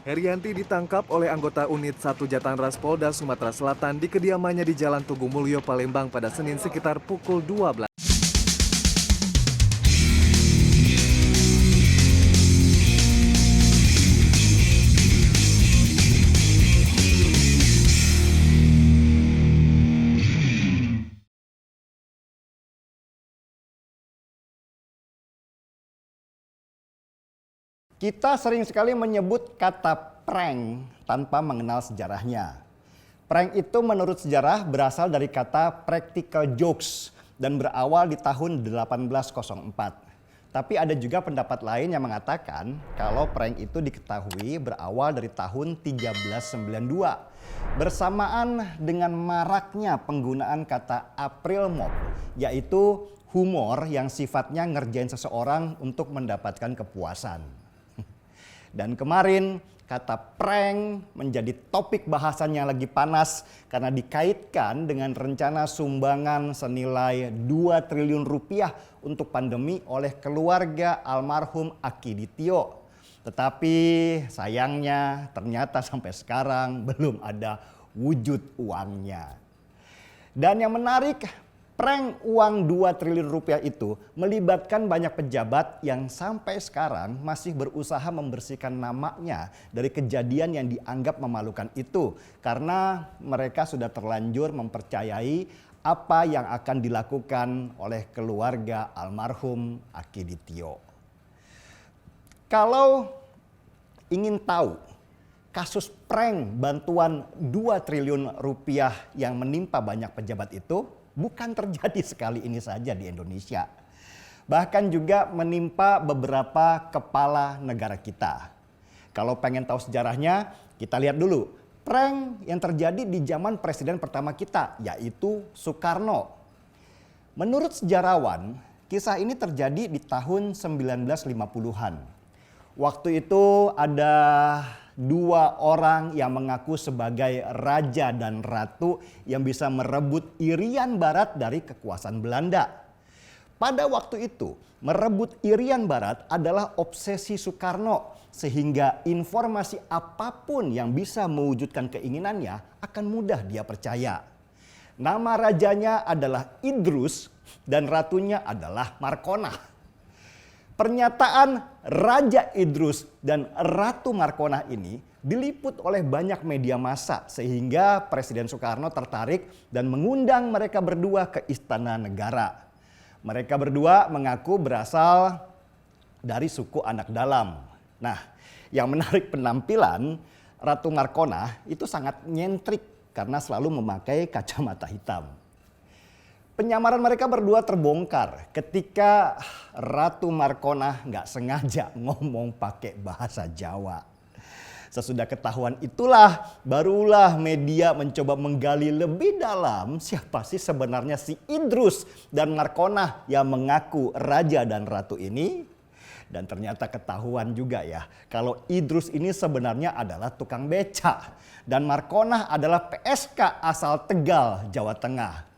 Herianti ditangkap oleh anggota unit 1 Jatanras Polda Sumatera Selatan di kediamannya di Jalan Tugu Mulyo, Palembang pada Senin sekitar pukul 12. Kita sering sekali menyebut kata prank tanpa mengenal sejarahnya. Prank itu menurut sejarah berasal dari kata practical jokes dan berawal di tahun 1804. Tapi ada juga pendapat lain yang mengatakan kalau prank itu diketahui berawal dari tahun 1392. Bersamaan dengan maraknya penggunaan kata April Mop, yaitu humor yang sifatnya ngerjain seseorang untuk mendapatkan kepuasan. Dan kemarin kata prank menjadi topik bahasan yang lagi panas karena dikaitkan dengan rencana sumbangan senilai 2 triliun rupiah untuk pandemi oleh keluarga almarhum Akiditio. Tetapi sayangnya ternyata sampai sekarang belum ada wujud uangnya. Dan yang menarik, prank uang 2 triliun rupiah itu melibatkan banyak pejabat yang sampai sekarang masih berusaha membersihkan namanya dari kejadian yang dianggap memalukan itu. Karena mereka sudah terlanjur mempercayai apa yang akan dilakukan oleh keluarga almarhum Akiditio. Kalau ingin tahu kasus prank bantuan 2 triliun rupiah yang menimpa banyak pejabat itu, bukan terjadi sekali ini saja di Indonesia. Bahkan juga menimpa beberapa kepala negara kita. Kalau pengen tahu sejarahnya, kita lihat dulu prank yang terjadi di zaman presiden pertama kita, yaitu Soekarno. Menurut sejarawan, kisah ini terjadi di tahun 1950-an. Waktu itu ada 2 orang yang mengaku sebagai raja dan ratu yang bisa merebut Irian Barat dari kekuasaan Belanda. Pada waktu itu, merebut Irian Barat adalah obsesi Soekarno, sehingga informasi apapun yang bisa mewujudkan keinginannya akan mudah dia percaya. Nama rajanya adalah Idrus dan ratunya adalah Markonah. Pernyataan Raja Idrus dan Ratu Markonah ini diliput oleh banyak media massa sehingga Presiden Soekarno tertarik dan mengundang mereka berdua ke Istana Negara. Mereka berdua mengaku berasal dari suku anak dalam. Nah, yang menarik penampilan Ratu Markonah itu sangat nyentrik karena selalu memakai kacamata hitam. Penyamaran mereka berdua terbongkar ketika Ratu Markonah nggak sengaja ngomong pakai bahasa Jawa. Sesudah ketahuan itulah barulah media mencoba menggali lebih dalam siapa sih sebenarnya si Idrus dan Markonah yang mengaku raja dan ratu ini. Dan ternyata ketahuan juga ya kalau Idrus ini sebenarnya adalah tukang beca dan Markonah adalah PSK asal Tegal, Jawa Tengah.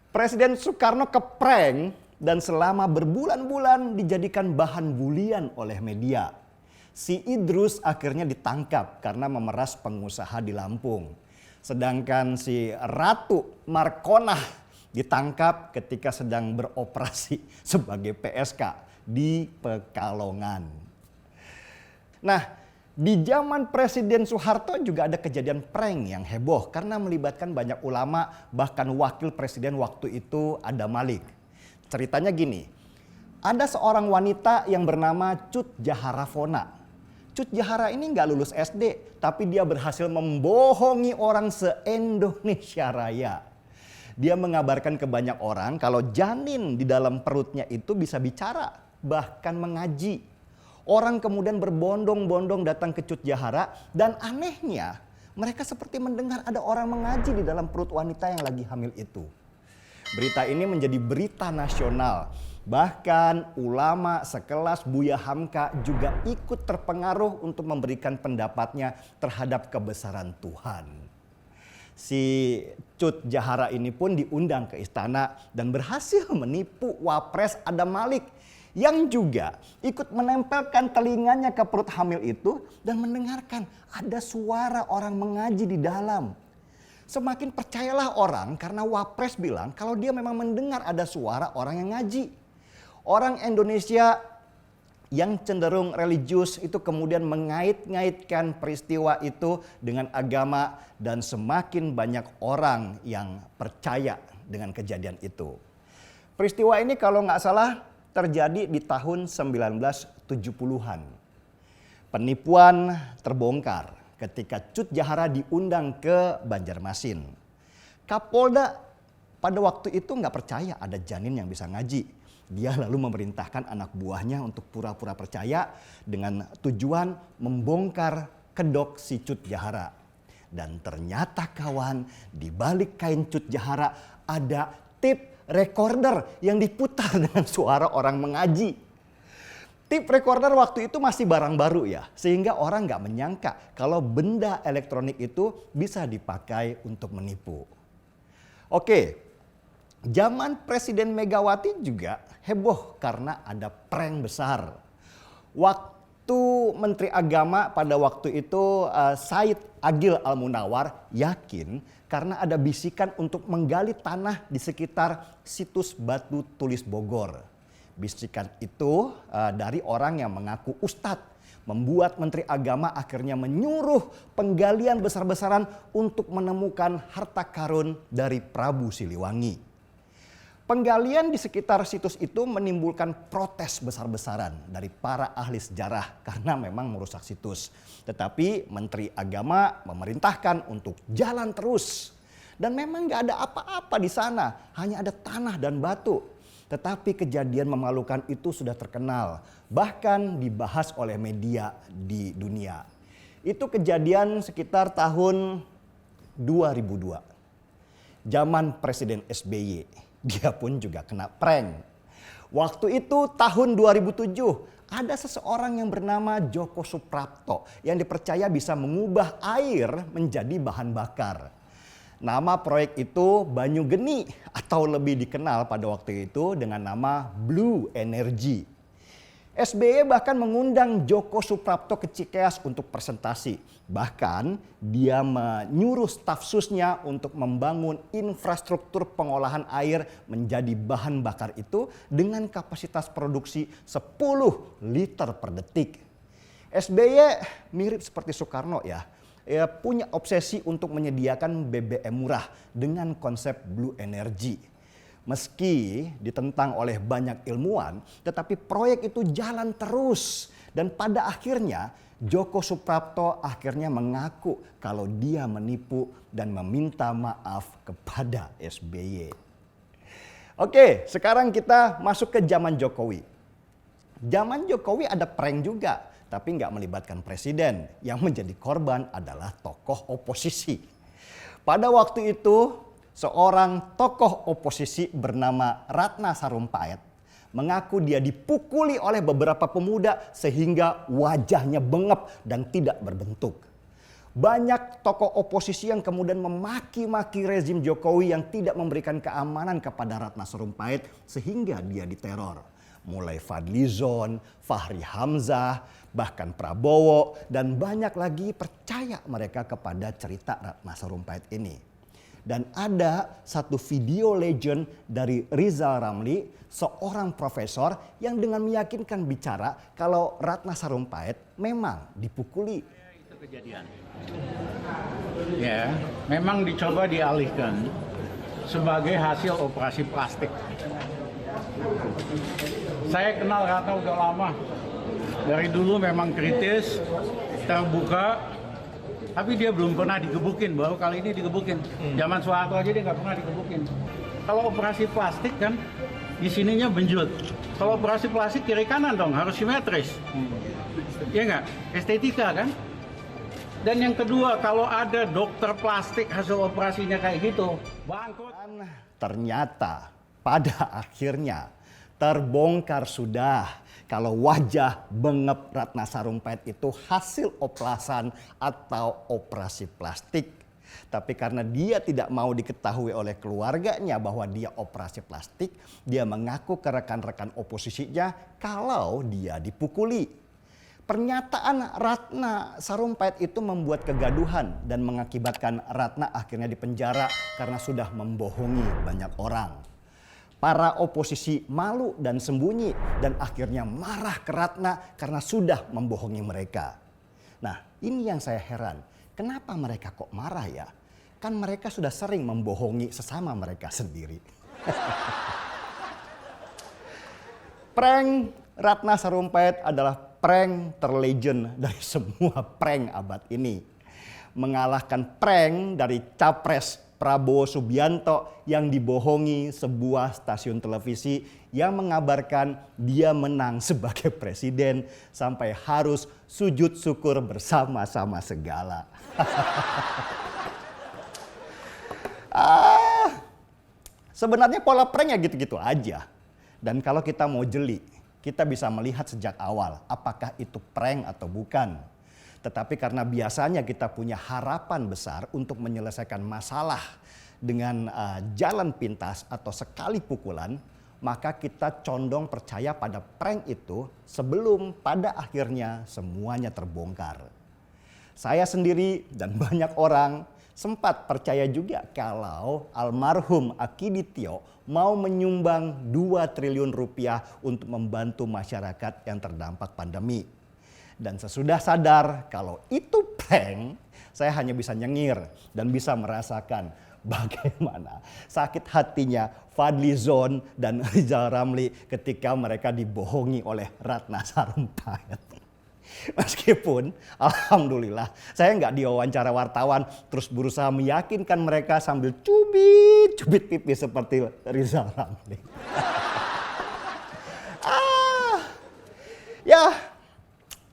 Presiden Soekarno keprank dan selama berbulan-bulan dijadikan bahan bulian oleh media. Si Idrus akhirnya ditangkap karena memeras pengusaha di Lampung. Sedangkan si Ratu Markonah ditangkap ketika sedang beroperasi sebagai PSK di Pekalongan. Nah, di zaman Presiden Soeharto juga ada kejadian prank yang heboh karena melibatkan banyak ulama, bahkan wakil presiden waktu itu ada Malik. Ceritanya gini, ada seorang wanita yang bernama Cut Jahara Fona. Cut Jahara ini nggak lulus SD, tapi dia berhasil membohongi orang se-Indonesia Raya. Dia mengabarkan ke banyak orang kalau janin di dalam perutnya itu bisa bicara, bahkan mengaji. Orang kemudian berbondong-bondong datang ke Cut Jahara dan anehnya mereka seperti mendengar ada orang mengaji di dalam perut wanita yang lagi hamil itu. Berita ini menjadi berita nasional. Bahkan ulama sekelas Buya Hamka juga ikut terpengaruh untuk memberikan pendapatnya terhadap kebesaran Tuhan. Si Cut Jahara ini pun diundang ke istana dan berhasil menipu Wapres Adam Malik yang juga ikut menempelkan telinganya ke perut hamil itu dan mendengarkan ada suara orang mengaji di dalam. Semakin percayalah orang karena Wapres bilang kalau dia memang mendengar ada suara orang yang ngaji. Orang Indonesia yang cenderung religius itu kemudian mengait-ngaitkan peristiwa itu dengan agama dan semakin banyak orang yang percaya dengan kejadian itu. Peristiwa ini kalau nggak salah terjadi di tahun 1970-an. Penipuan terbongkar ketika Cut Jahara diundang ke Banjarmasin. Kapolda pada waktu itu nggak percaya ada janin yang bisa ngaji. Dia lalu memerintahkan anak buahnya untuk pura-pura percaya dengan tujuan membongkar kedok si Cut Jahara. Dan ternyata kawan, di balik kain Cut Jahara ada tape recorder yang diputar dengan suara orang mengaji. Tape recorder waktu itu masih barang baru ya, sehingga orang nggak menyangka kalau benda elektronik itu bisa dipakai untuk menipu. Oke. Zaman Presiden Megawati juga heboh karena ada prank besar. Waktu Menteri Agama pada waktu itu Said Agil Al-Munawar yakin karena ada bisikan untuk menggali tanah di sekitar situs Batu Tulis Bogor. Bisikan itu dari orang yang mengaku ustadz membuat Menteri Agama akhirnya menyuruh penggalian besar-besaran untuk menemukan harta karun dari Prabu Siliwangi. Penggalian di sekitar situs itu menimbulkan protes besar-besaran dari para ahli sejarah karena memang merusak situs. Tetapi Menteri Agama memerintahkan untuk jalan terus. Dan memang gak ada apa-apa di sana, hanya ada tanah dan batu. Tetapi kejadian memalukan itu sudah terkenal, bahkan dibahas oleh media di dunia. Itu kejadian sekitar tahun 2002. Zaman Presiden SBY. Dia pun juga kena prank. Waktu itu tahun 2007 ada seseorang yang bernama Djoko Suprapto yang dipercaya bisa mengubah air menjadi bahan bakar. Nama proyek itu Banyu Geni atau lebih dikenal pada waktu itu dengan nama Blue Energy. SBY bahkan mengundang Djoko Suprapto ke Cikeas untuk presentasi. Bahkan dia menyuruh staf susnya untuk membangun infrastruktur pengolahan air menjadi bahan bakar itu dengan kapasitas produksi 10 liter per detik. SBY mirip seperti Soekarno ya. Ia punya obsesi untuk menyediakan BBM murah dengan konsep Blue Energy. Meski ditentang oleh banyak ilmuwan, tetapi proyek itu jalan terus. Dan pada akhirnya Djoko Suprapto akhirnya mengaku kalau dia menipu dan meminta maaf kepada SBY. Oke, sekarang kita masuk ke zaman Jokowi. Zaman Jokowi ada prank juga, tapi nggak melibatkan presiden. Yang menjadi korban adalah tokoh oposisi. Pada waktu itu seorang tokoh oposisi bernama Ratna Sarumpait mengaku dia dipukuli oleh beberapa pemuda sehingga wajahnya bengep dan tidak berbentuk. Banyak tokoh oposisi yang kemudian memaki-maki rezim Jokowi yang tidak memberikan keamanan kepada Ratna Sarumpait sehingga dia diteror. Mulai Fadlizon, Fahri Hamzah, bahkan Prabowo dan banyak lagi percaya mereka kepada cerita Ratna Sarumpait ini. Dan ada satu video legend dari Rizal Ramli, seorang profesor yang dengan meyakinkan bicara kalau Ratna Sarumpait memang dipukuli. Itu kejadian. Ya, memang dicoba dialihkan sebagai hasil operasi plastik. Saya kenal Ratna udah lama. Dari dulu memang kritis, terbuka. Tapi dia belum pernah digebukin, baru kali ini digebukin. Zaman Soeharto aja dia nggak pernah digebukin. Kalau operasi plastik kan, di sininya benjut. Kalau operasi plastik kiri kanan dong, harus simetris. Iya nggak? Estetika kan? Dan yang kedua, kalau ada dokter plastik hasil operasinya kayak gitu, bangkrut. Dan ternyata pada akhirnya terbongkar sudah kalau wajah bengep Ratna Sarumpait itu hasil operasan atau operasi plastik. Tapi karena dia tidak mau diketahui oleh keluarganya bahwa dia operasi plastik, dia mengaku ke rekan-rekan oposisinya kalau dia dipukuli. Pernyataan Ratna Sarumpait itu membuat kegaduhan dan mengakibatkan Ratna akhirnya dipenjara karena sudah membohongi banyak orang. Para oposisi malu dan sembunyi dan akhirnya marah ke Ratna karena sudah membohongi mereka. Nah, ini yang saya heran. Kenapa mereka kok marah ya? Kan mereka sudah sering membohongi sesama mereka sendiri. Prank Ratna Sarumpait adalah prank terlegend dari semua prank abad ini. Mengalahkan prank dari Capres Prabowo Subianto yang dibohongi sebuah stasiun televisi yang mengabarkan dia menang sebagai presiden sampai harus sujud syukur bersama-sama segala. Sebenarnya pola prank ya gitu-gitu aja. Dan kalau kita mau jeli, kita bisa melihat sejak awal apakah itu prank atau bukan. Tetapi karena biasanya kita punya harapan besar untuk menyelesaikan masalah dengan jalan pintas atau sekali pukulan, maka kita condong percaya pada prank itu sebelum pada akhirnya semuanya terbongkar. Saya sendiri dan banyak orang sempat percaya juga kalau almarhum Akiditio mau menyumbang 2 triliun rupiah untuk membantu masyarakat yang terdampak pandemi. Dan sesudah sadar kalau itu prank, saya hanya bisa nyengir dan bisa merasakan bagaimana sakit hatinya Fadly Zon dan Rizal Ramli ketika mereka dibohongi oleh Ratna Sarumpait. Meskipun alhamdulillah saya nggak diwawancara wartawan terus berusaha meyakinkan mereka sambil cubit pipi seperti Rizal Ramli. Ya,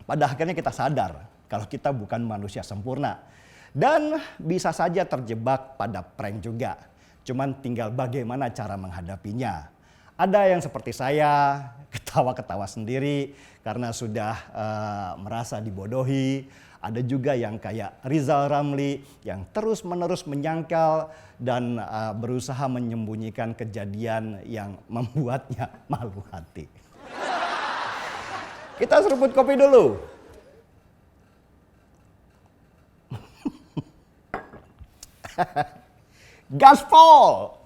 pada akhirnya kita sadar kalau kita bukan manusia sempurna dan bisa saja terjebak pada prank juga. Cuman tinggal bagaimana cara menghadapinya. Ada yang seperti saya ketawa-ketawa sendiri karena sudah merasa dibodohi. Ada juga yang kayak Rizal Ramli yang terus-menerus menyangkal dan berusaha menyembunyikan kejadian yang membuatnya malu hati. Kita seruput kopi dulu. Gaspol!